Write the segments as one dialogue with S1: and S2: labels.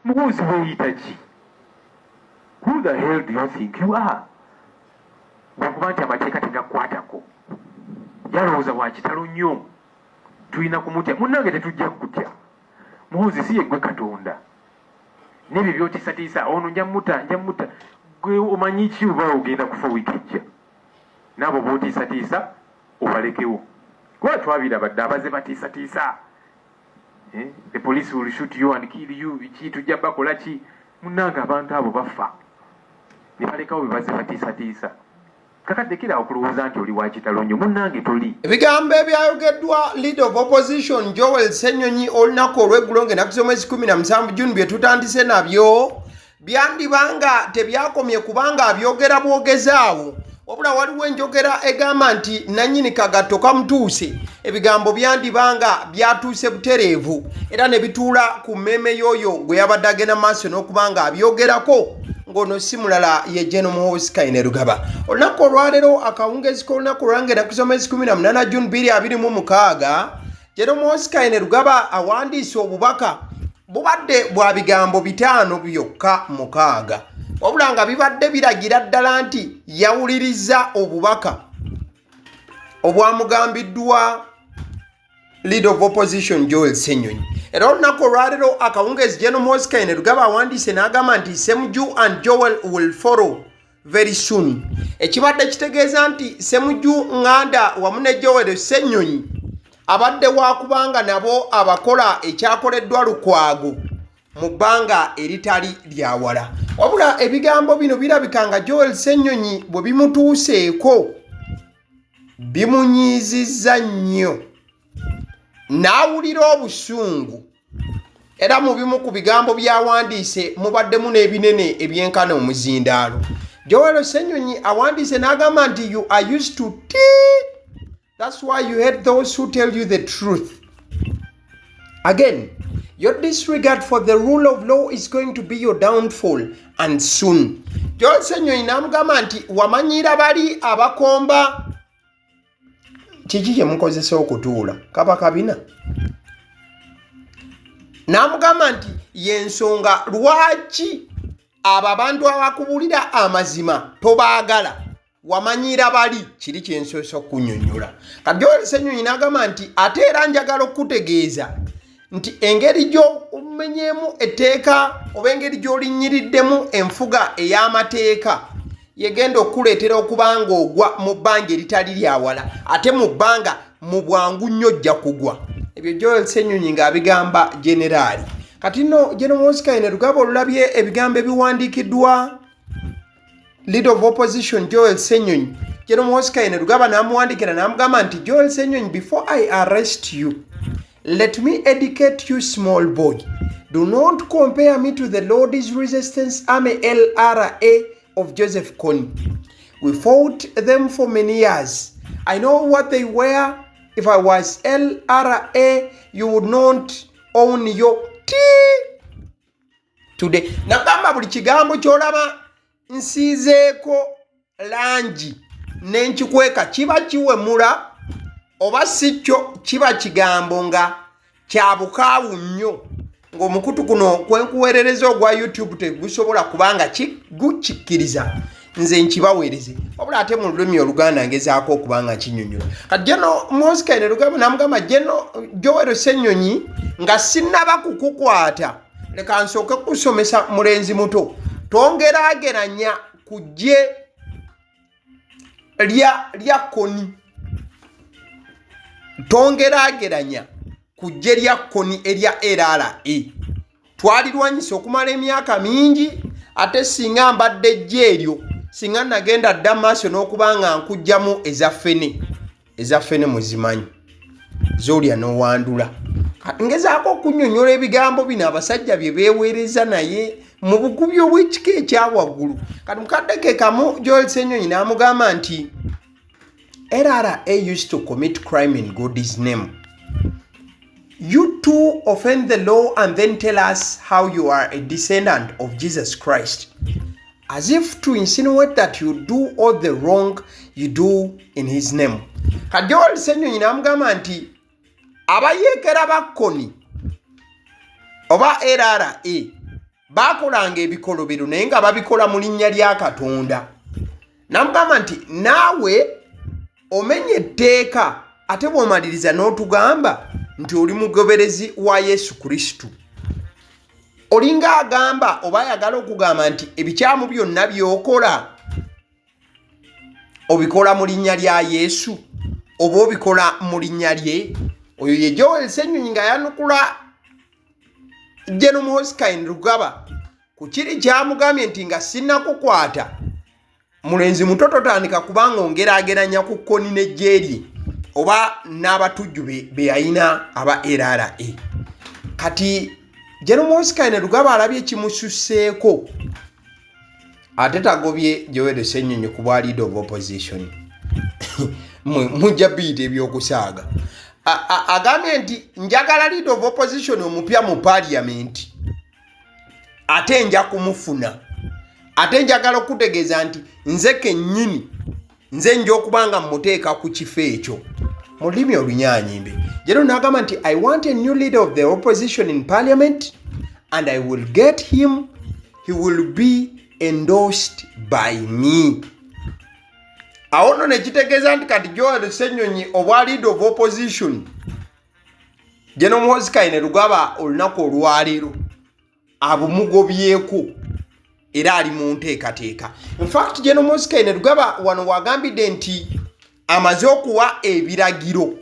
S1: Muhoozi weeyita ki? Who the hell do you think you are? Bw'okuba nti amateeka tegakwatako yalowooza wa kitalo nnyo tulina kumutya. Munnange tetujja kutya. Muhoozi si yeggwe Katonda. N'ebyo by'otiisatiisa ono nja mutta gwe omanyi ki oba ogenda kufa wiiki ejja. N'abo b'otiisatiisa obalekewo. Kuba twabiraba dda abaze batiisatiisa. The police will shoot you and kill you. Ki tujja bakola ki? Munnange abantu abo bafa. Ne balekawo bebaze batiisatiisa. Kakadde kira okulowooza nti oli wa kitalo nnyo. Munnange toli.
S2: Ebigambo ebyayogeddwa Leader of Opposition Joel Ssenyonyi olunaku olw'eggulo ng'ennaku z'omwezi 17 June bye tutandise nabyo byandibanga tebyakomye kubanga abyogera bwogezaawo. Wabula waliwo enjogera egamba nti nannyini kagatto kamutuuse. Ebigambo byandibanga byatuuse butereevu era ne bituula ku mmeeme y'oyo gwe yabadde agenda maaso n'okubanga abyogerako ng'ono si mulala ye Gen. Muhoozi Kainerugaba. Olunaku olwaleero akawungeezi k'olunaku olwange ennaku z'omwezi 18 June 2026 Gen. Muhoozi Kainerugaba awandiise obubaka bubadde bwa bigambo 5 byokka 6. Wabula nga bibadde biragira ddala nti yawuliriza obubaka obwamugambiddwa Leader of Opposition Joel Ssenyonyi. Era olunaku olwaleero akawungeezi Gen. Muhoozi Kainerugaba awandiise n'agamba nti Ssemuju and Joel will follow very soon. Ekibadde kitegeeza nti Ssemuju Nganda wamu ne Joel Ssenyonyi abadde wakubanga nabo abakola ekyakoleddwa Lukwago mu bbanga eritali lyawala. Wabula ebigambo bino birabika nga Joel Ssenyonyi bwe bimutuuseeko bimunyiizizza nnyo n'awulira obusungu. Era mu bimu ku bigambo by'awandiise mubaddemu n'ebinene ebyenkana omuzindaalo. Joel Ssenyonyi awandiise n'agamba nti you are used to tea. That's why you hate those who tell you the truth. Again, your disregard for the rule of law is going to be your downfall, and soon. Joel Ssenyonyi n'amugamba nti wamanyira bali abakomba kiki kye mukozesa okutuula kaba kabina. N'amugamba nti y'ensonga lwaki abo abantu abakubulira amazima tobaagala wamanyira bali kiri kyensosa okunnyonnyola. Joel Ssenyonyi n'agamba nti ate era njagala okutegeeza nti engeri gy'omenyeemu etteeka oba engeri gy'olinyiriddemu enfuga ey'amateeka yegenda okuleetera okubanga ogwa mu bbanga eritali lyawala ate mu bbanga mu bwangu nnyo ojja kugwa. Ebyo Joel Ssenyonyi ng'abigamba generaali. Kati nno Gen. Muhoozi Kainerugaba olulabye ebigambo ebiwandiikiddwa Leader of Opposition Joel Ssenyonyi. Gen. Muhoozi Kainerugaba n'amuwandikira n'amugamba nti Joel Ssenyonyi, before I arrest you, let me educate you, small boy. Do not compare me to the Lord's Resistance Army LRA of Joseph Kony. We fought them for many years. I know what they were. If I was LRA, you would not own your tea today. Nagamba buli kigambo kyolaba nsiizeeko langi n'enkikweka kiba kiwemula oba si kyo kiba kigambo nga kya bukaawu nnyo ng'omukutu guno kwenkuweerereza ogwa YouTube tegusobola kubanga gukikkiriza nze nkibaweereze wabula ate mu lulimi Oluganda ngezaako okubanga kinnyonnyola. Kati Gen. Muhoozi Kainerugaba n'amugamba Joel Ssenyonyi nga sinnaba kukukwata leka nsooke kusomesa mulenzi muto tongeraageranya ku ggye lya Kony. Tongeraageranya ku ggye lya Kony erya LRA. Twalirwanyisa okumala emyaka mingi ate singa mbadde ggye eryo singa nagenda dda maaso n'okubanga nkujjamu ezaffene muzimanyi z'olya n'owandula. Ngezaako okunnyonnyola ebigambo bino abasajja bye beeweereza naye mu bukubi obw'ekika ekyawaggulu. Kati mukadde ke kamu Joel Ssenyonyi n'amugamba nti LRA used to commit crime in God's name. You too offend the law and then tell us how you are a descendant of Jesus Christ, as if to insinuate that you do all the wrong you do in his name. Joel Ssenyonyi n'amugamba nti abayeekera ba Kony oba LRA bakolanga ebikolobero naye nga babikola mu linnya lya Katonda. Namugamba nti naawe omenye etteeka ate bw'omaliriza n'otugamba nti oli mugoberezi wa Yesu Kristo. Olinga agamba oba ayagala okugamba nti ebikyamu byonna by'okola obikola mu linnya lya Yesu oba obikola mu linnya lye. Oyo ye Joel Ssenyonyi nga yanukula General Muhoozi Rugaba ku kiri kyamugambye nti nga sinnakukwata mulenzi muto totandika kubanga ongeraageranya ku kkoni n'ejje lye oba n'abatujju be yalina aba LRA. Kati General Muhoozi Rugaba alabye kimususseeko ate tagobye Joel Ssenyonyi ku bwa leader of opposition. Mujja biyita ebyokusaaga. Agambye nti njagala leader of opposition omupya mu parliament ate nja kumufuna ate njagala okutegeeza nti nze kennyini nze nja okubanga mmuteeka ku kifo ekyo mu lulimi olunyaanyimbe. Jero n'agamba nti I want a new leader of the opposition in parliament and I will get him. He will be endorsed by me. Awo nno ne kitegeeza nti kati Joel Ssenyonyi obwa leader of opposition General Muhoozi Rugaba olunaku olwaleero abumugobyeko era ali mu nteekateeka. In fact General Muhoozi Rugaba wano wagambidde nti amaze okuwa ebiragiro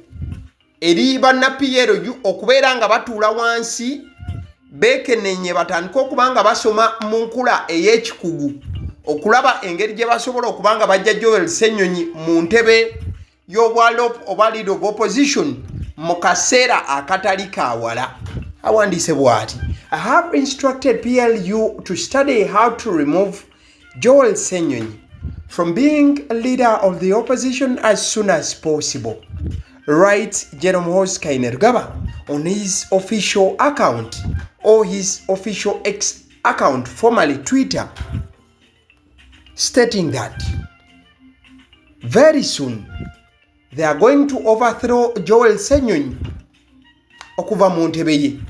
S2: eri banna PLU okubeera nga batuula wansi beekenenye batandika okubanga basoma mu nkula ey'ekikugu okulaba engeri gye basobola okubanga bajja Joel Ssenyonyi mu ntebe y'obwa leader of opposition mu kaseera akatali kaawala. Awandiise bw'ati: I have instructed PLU to study how to remove Joel Ssenyonyi from being a leader of the opposition as soon as possible, writes General Muhoozi Rugaba on his official account or his official X account, formerly Twitter, stating that very soon they are going to overthrow Joel Ssenyonyi okuva mu ntebe ye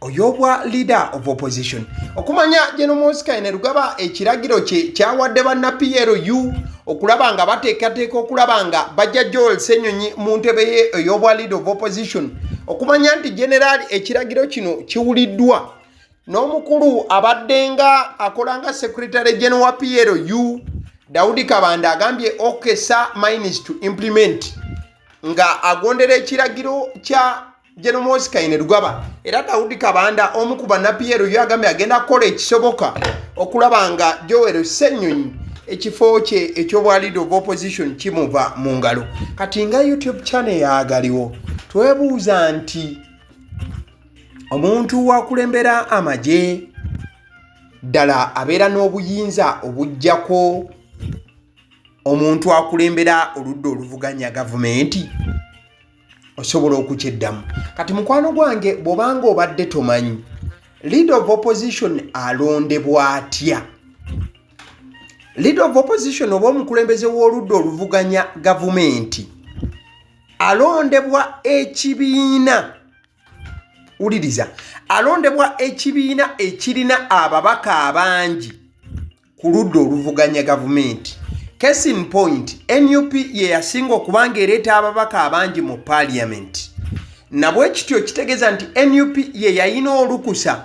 S2: oyobwa leader of opposition. Okumanya General Muhoozi Rugaba ekiragiro kye kyawadde banna PLU okulaba nga bateekateeka okulaba nga bajja Joel Ssenyonyi mu ntebe ye oyobwa leader of opposition. Okumanya nti general ekiragiro kino kiwuliddwa n'omukulu abadde nga akolanga secretary general wa PLU Daudi Kabanda agambye okesa minus to implement nga agondera ekiragiro kya General Muhoozi Rugaba. Era Daudi Kabanda omu ku banna PLU agambye agenda kukola ekisoboka okulaba nga Joel Ssenyonyi ekifo kye ekyobwa leader of opposition kimuva mu ngalo. Kati nga YouTube channel ya Agaliwo twebuuza nti omuntu wakulembera amagye ddala abeera n'obuyinza obujjako omuntu akulembera oludda oluvuganya gavumenti osobola okukyeddamu. Kati mukwano gwange bw'obanga obadde tomanyi leader of opposition alondebwa atya? Leader of opposition oba omukulembeze w'oludda oluvuganya gavumenti alondebwa ekibiina, uliriza, alondebwa ekibiina ekirina ababaka abangi ku ludda oluvuganya gavumenti. Case in point, NUP ye yasinga okubanga ereeta ababaka abangi mu parliament. Nabwe kityo kitegeeza nti NUP ye yayina olukusa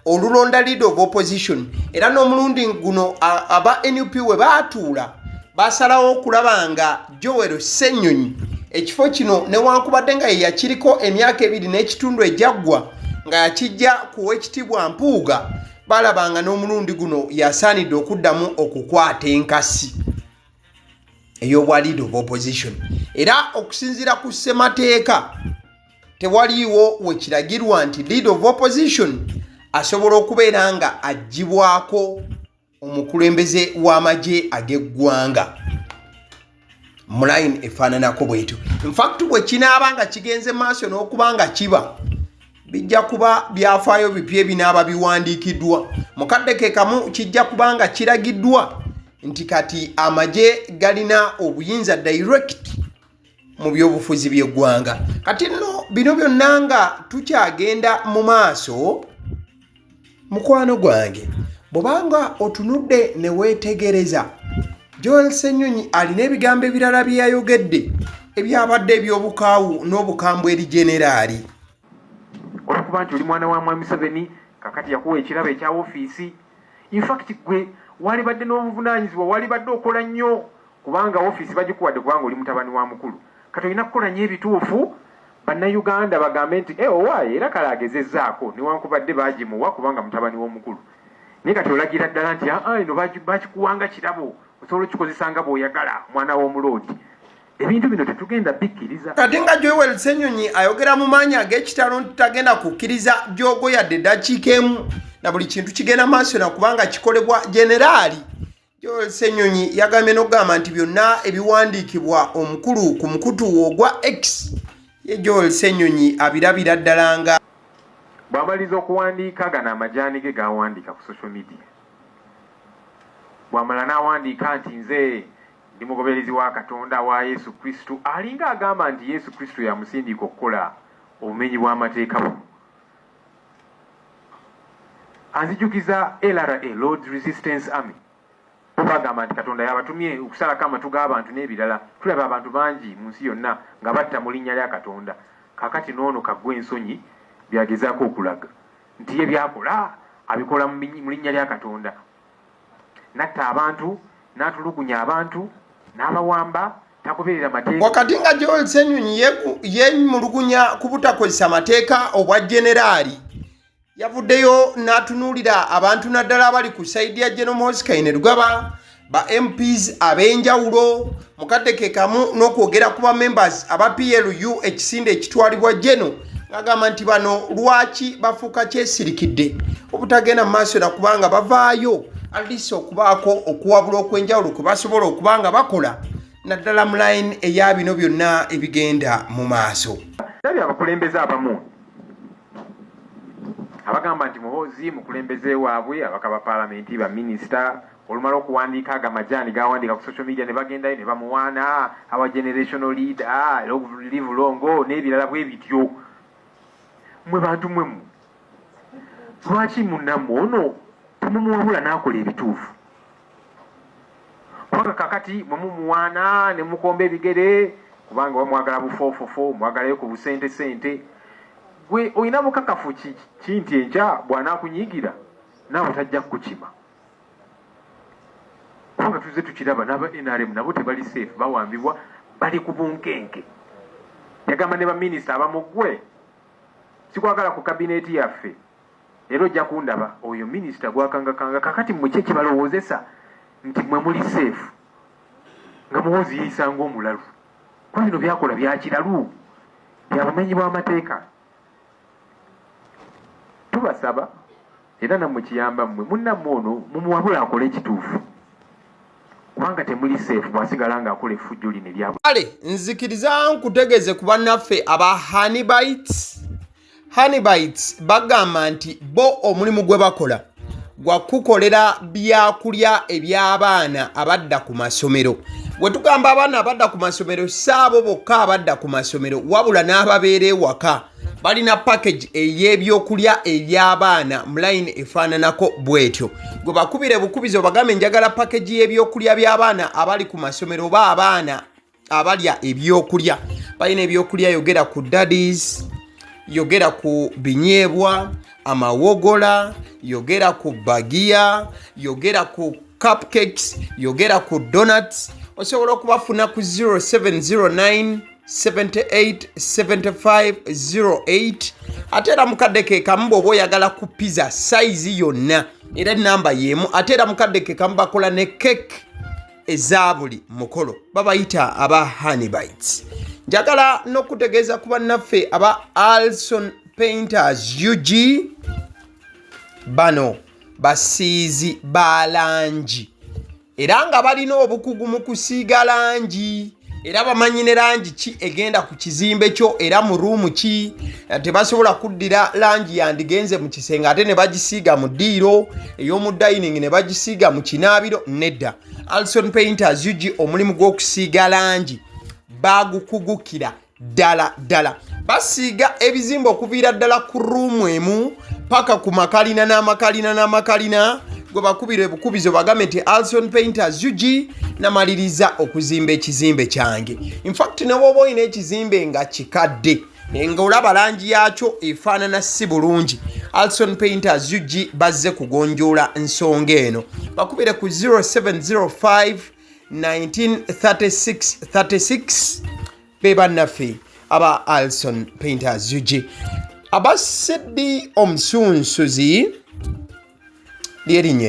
S2: olulonda leader of opposition. Era n'omulundi guno aba NUP we baatuula basalawo okulaba nga Joel Ssenyonyi ekifo kino newankubadde nga ye yakiriko emyaka 2 n'ekitundu ejaggwa nga yakijja ku Weekitiibwa Mpuuga, balabanga n'omulundi guno yasaanidde okuddamu okukwata enkasi ey'obwa leader of opposition. Era okusinziira ku ssemateeka tewaliiwo wekiragirwa nti leader of opposition asobola okubeera nga aggyibwako omukulembeze w'amagye ag'eggwanga mu line efaananako bwetu. In fact bwe kinaaba nga kigenze maaso n'okuba nga kiba bijja kuba byafaayo bipya ebinaaba biwandiikiddwa. Mu kadde ke kamu kijja kuba nga kiragiddwa nti kati amagye galina obuyinza direct mu byobufuzi by'eggwanga. Kati nno bino byonna nga tukyagenda mu maaso mukwano gwange bw'obanga otunudde ne weetegereza Joel Ssenyonyi alina ebigambo ebirala bye yayogedde ebyabadde eby'obukaawu n'obukambwe eri generaali
S1: olwokuba nti oli mwana wa mwami Museveni kakati yakuwa ekirabo ekya ofiisi infact gwe walibadde n'obuvunaanyizibwa walibadde okola nnyo kubanga ofiisi bagikuwadde kubanga oli mutabani wa mukulu kati olina kukola nnyo ebituufu bannayuganda bagambe nti owaaye era kale agezezzaako newankubadde baagimuwa kubanga mutabani w'omukulu naye kati olagira ddala nti eno bakikuwanga kirabo osobola okikozesa nga bw'oyagala mwana w'omuloodi ebintu bino tetugenda bikkiriza
S2: kati nga Joel Ssenyonyi ayogera mu maanyi ag'ekitalo nti tagenda kukkiriza Jogo yadde eddakiika emu na buli kintu kigenda maaso nakubanga kikolebwa generaali Joel Ssenyonyi yagambye n'okugamba nti byonna ebiwandiikibwa omukulu ku mukutu ogwa X ye Joel Ssenyonyi abirabira ddala nga
S1: bw'amaliza okuwandiika gano amajaani ge g'awandiika ku social media bw'amala n'awandiika nti nze ndi mugoberezi wa Katonda wa Yesu Kristo alinga agamba nti Yesu Kristo yamusindiika okukola obumenyi bw'amateeka buno anzijukiza LRA Lord's Resistance Army bagamba nti Katonda yabatumye okusalako amatu g'abantu n'ebirala tulaba abantu bangi mu nsi yonna nga batta mu linnya lya Katonda kakati n'ono kaggwa ensonyi byagezaako okulaga nti ye byakola abikola mu linnya lya Katonda natta abantu n'atulugunya abantu n'abawamba tagoberera mateeka
S2: wakati nga Joel Ssenyonyi yemulugunya ku butakozesa mateeka obwa generaali yavuddeyo n'atunuulira abantu naddala abali ku sayidi ya General Muhoozi Kainerugaba ba MPs ab'enjawulo mukadde ke kamu n'okwogera ku ba members aba PLU ekisinde ekitwalibwa Geno ng'agamba nti bano lwaki bafuuka kyesirikidde obutagenda mu maaso nakubanga bavaayo alisa okubaako okuwabula okw'enjawulo kwe basobola okubanga bakola naddala mu line eya bino byonna ebigenda mu maaso
S1: tabi abakulembeze abamu abagamba nti Muhoozi mukulembeze waabwe abaka ba paalamenti ba minisita olumala okuwandiika aga majaani gawandiika ku social media ne bagendayo ne bamuwaana awa generational leader live longo n'ebirala bwe bityo mwe bantu mwemu lwaki munnammwe ono temumuwabula n'akola ebituufu kubanga kakati mumumuwaana ne mukomba ebigere kubanga bamwagala bufoofofo mwagalayo ku busente gwe olina bukakafu ki nti enkya bw'anaakunyiigira naawe tajja kukukima kubanga tuzze tukiraba n'aba NRM nabo tebali safe bawambibwa bali ku bunkenke yagamba ne baminisita abamugwe sikwagala ku kabineeti yaffe era ojja kundaba oyo minisita gwakangakanga kakati mmwe kibalowoozesa nti mwe muli safe nga Muhoozi yeeyisa ng'omulalu kuba bino byakola byakiralu byabumenyi bw'amateeka tubasaba era nammwe kiyamba mmwe munnammwe ono mumuwabula akole ekituufu kubanga temuli safe bwasigala ng'akola effujjo lino eryabwe
S2: kale nzikiriza nkutegeeze ku bannaffe aba Honeybites bagamba nti bo omulimu gwe bakola gwa kukolera byakulya eby'abaana abadda ku masomero bwe tugamba abaana abadda ku masomero saabo bokka abadda ku masomero wabula n'ababeera ewaka balina package ey'ebyokulya eby'abaana mu line efaananako bw'etyo gwe bakubire bukubizo bagambe njagala package y'ebyokulya by'abaana abali ku masomero oba abaana abalya ebyokulya balina ebyokulya yogera ku daddies yogera ku binyeebwa amawogola yogera ku bagiya yogera ku cupcakes yogera ku donuts osobola okubafuna ku 0709 787508 ate era mukadde ke kamu bw'oba oyagala ku pizza size yonna era enamba y'emu ate era mukadde ke kamu bakola ne cake eza buli mukolo babayita aba Honeybites njagala n'okutegeeza ku bannaffe aba Alson Painters UG bano basiizi ba langi era nga balina obukugu mu kusiiga langi era bamanyi ne langi ki egenda ku kizimbe kyo era mu ruumu ki tebasobola kuddira langi yandigenze mu kisenge ate ne bagisiiga mu ddiiro ey'omu dining ne bagisiiga mu kinaabiro nedda Alson Painters UG omulimu gw'okusiiga langi bagukugukira ddala basiiga ebizimbe okuviira ddala ku ruumu emu paka ku makalina n'amakalina gwe bakubira ebukubizo bagambe nti Alson Painters UG namaliriza okuzimba ekizimbe kyange. In fact ne bw'oba olina ekizimbe nga kikadde nga olaba langi yaakyo efaanana si bulungi, Alson Painters UG bazze kugonjoola ensonga eno. Bakubire ku 0705 1936 be bannaffe aba Alson Painters UG. Aba Sedi Omusunsuzi lyerinnya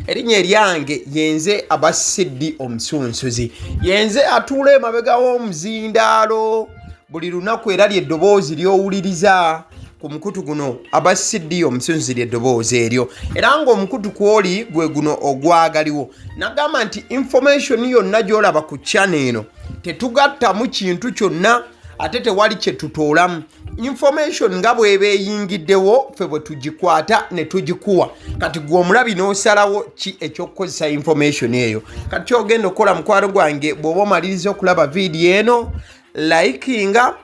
S2: eryange yenze aba Sedi Omusunsuzi, yenze atuula emabega w'omuzindaalo buli lunaku era ly'eddoboozi ly'owuliriza ku mukutu guno aba Sedi Omusunsuzi ly'eddoboozi eryo, era ng'omukutu kw'oli gwe guno ogwagaliwo. Nagamba nti information yonna gy'olaba ku channel eno tetugattamu kintu kyonna ate tewali kye tutoolamu. Information nga bw'eba eyingiddewo ffe bwe tugikwata ne tugikuwa, kati gwe omulabi n'osalawo ki eky'okukozesa information eyo. Kati ky'ogenda okukola mukwano gwange bw'oba omaliriza okulaba vidiyo eno, likinga,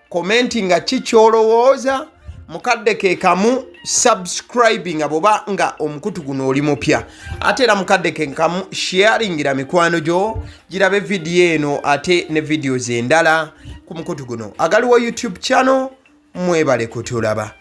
S2: commentinga ki ky'olowooza, mukadde ke kamu subscribinga bw'oba nga omukutu guno oli mupya, ate era mukadde ke kamu sharingira mikwano gyo girabe vidiyo eno ate ne videos endala ku mukutu guno. Agaliwo YouTube channel, mwebale kutulaba.